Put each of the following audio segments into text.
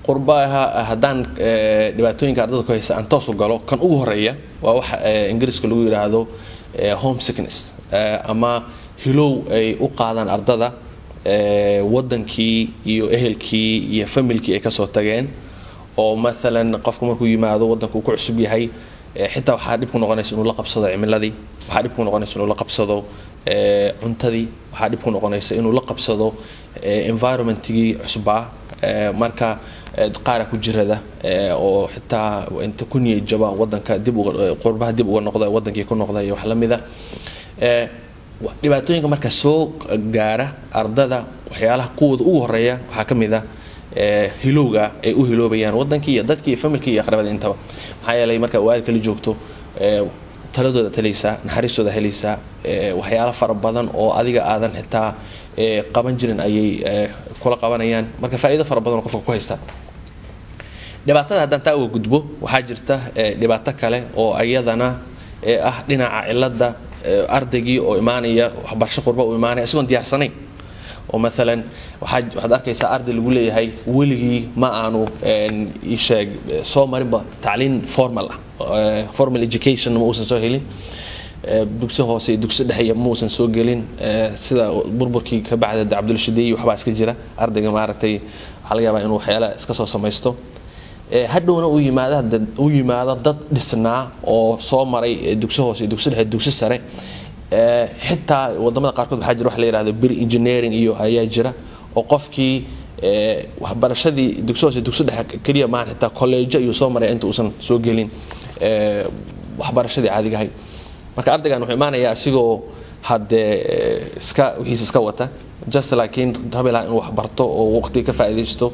qurbaha haddaan dhibaatooyinka ardada ku haysa aan toos u galo kan ugu horeeya waa wax ingiriiska lagu yiraahdo home sickness ama hilow ay u qaadaan ardada wadankii iyo ehelkii iyo familkii ay ka soo tageen oo maalan qofku markuu yimaado wadanku ku cusub yahay xitaa waxa dib ku noqonaysa inuu la qabsado cimiladii waxa dib ku noqonaysa inuu la qabsado cuntadii waxa dib ku noqonaysa inuu la qabsado environmentigii cusbaa marka qaar ku jirada oo xitaa inta ku niyay jaba wadanka dib qurbaha dib uga noqday wadankii ku noqday wax la mida dhibaatooyinka marka soo gaara ardada waxyaalaha kuwada ugu horeeya waxa kamida hilowga ay u hiloobayaan wadankii iyo dadkii familkii iyo aqrabada intaba maxaa yeelay marka waalidka la joogto taladooda talaysa naxariistooda helaysa waxyaalo fara badan oo adiga aadan xitaa qaban jirin ayay kula qabanayaan marka faa'iido fara badan qofka ku haysta dhibaatada haddaan taa uga gudbo waxaa jirta dhibaato kale oo ayadana ah dhinaca cilada ardaygii oo imaanaya waxbarasho qurba oo imaanaya isagoon diyaarsanayn oo maalan waxaad arkaysaa arday lagu leeyahay weligii ma aanu isheeg soo marinba tacliin formal formal education ma uusan soo helin dugsi hoose iyo dugsi dhexe ma uusan soo gelin sida burburkii ka bacda Cabdul Shideey waxba iska jira ardayga maaragtay waxa laga yaabaa inuu waxyaalo iska soo samaysto hadhowna uu yimaado dad dhisnaa oo soo maray dugsi hoose iyo dugsi dhexe dugsi sare xitaa wadamada qaarkood waxaa jira wax la yiraahdo bir engineering iyo ayaa jira oo qofkii waxbarashadii dugsi hoose dugsi dhexe kaliya ma xitaa college iyo soo maray inta uusan soo gelin waxbarashadii caadiga ahay marka ardaygan wuxuu imaanayaa asigoo hadee wixiisa iska wata just laakiin rabila inuu wax barto oo waqti ka faa'iideysto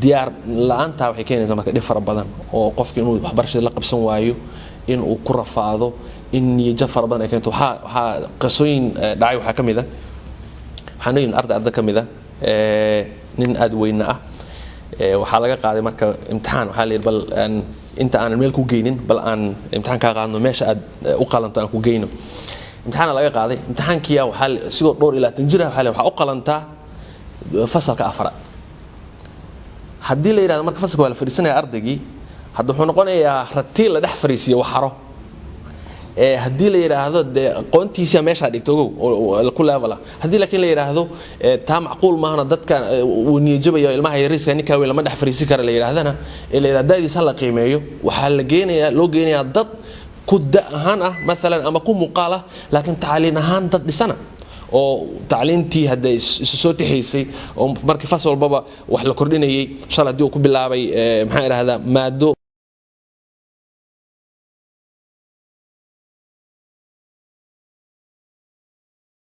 diyaar la'aanta waxay keenaysaa marka dhib fara badan oo qofkii inuu waxbarashada la qabsan waayo in uu ku rafaado in niyad fara badan ay keento waxa qasooyin dhacay waxa kamid ah waxaan leeyahay arday kamid ah nin aad weyn ah waxa laga qaaday marka imtixaan waxa la bal inta aan meel ku geynin bal aan imtixaan ka qaadno meesha aad u qalanto aan ku geyno imtixaan laga qaaday imtixaankii waxa sidoo dhowr ilaa 10 jir waxa u qalantaa fasalka afraad haddii la yiraahdo marka fasalka waa la fariisanaya ardaygii hadda wuxuu noqonayaa ratii la dhex fariisiyo waxaro haddii la yiraahdo aqoontiisa meesha dhigto ku level haddii laakiin la yiraahdo taa macquul ma ahna dadka uu niyajabaya ilmaha yariiska ninka weyn lama dhex fariisi kara la yiraahdana ila yiraahdaadiisa la qiimeeyo waxa la geenayaa loo geenayaa dad ku ahaan ah mesela ama ku muuqaala laakiin tacliin ahaan dad dhisana oo tacliintii haday isu soo tixaysay oo markii fasal walbaba wax la kordhinayay shal hadii uu ku bilaabay maxaa yiraahdaa maado